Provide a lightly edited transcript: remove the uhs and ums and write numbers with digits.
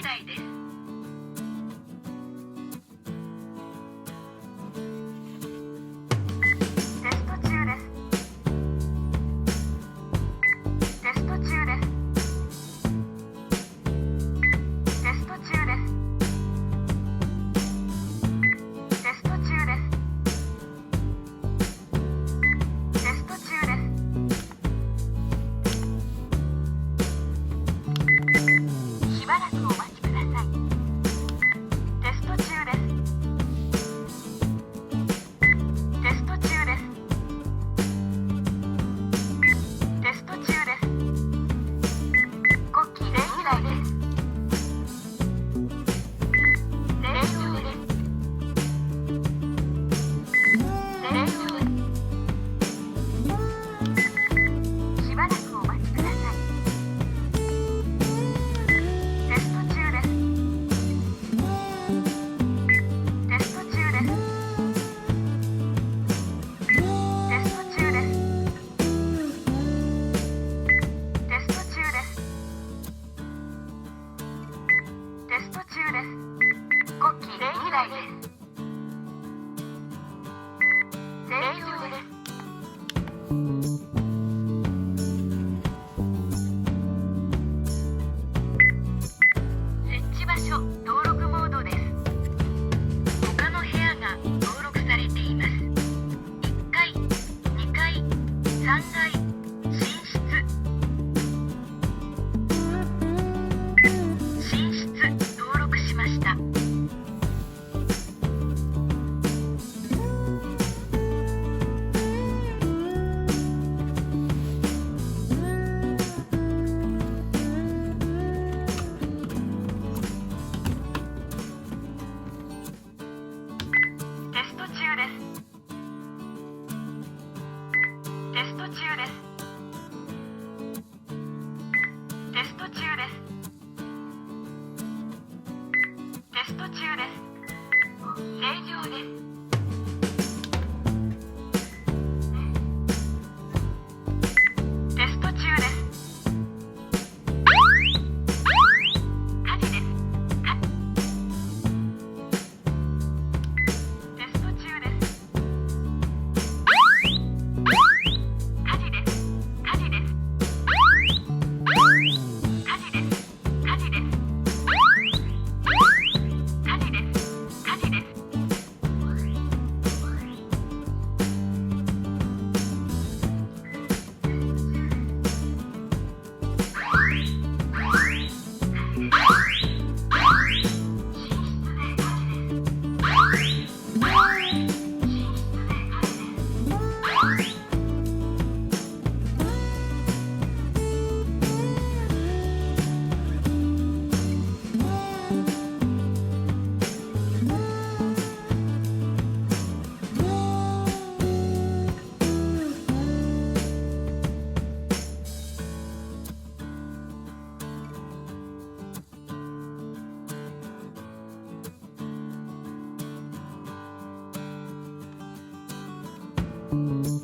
来です。テスト中です。テスト中です。テスト中です。テスト中です。テスト中です。しばらくお待ちください。テスト中です。テスト中です。テスト中です。国旗電気台です。電動です。電動です。しばらくお待ちください。テスト中です。テスト中です。テスト中です。テスト中です。テスト中です。国旗電気台です。電動です。設置場所登録モードです。他の部屋が登録されています。1階、2階、3階、寝室。寝室登録しました。テスト中です。テスト中です。テスト中です。テスト中です。正常です。テスト中です。火事です。テスト中です。火事です。火事です。火事です。火事です。火事です。火事です。うん。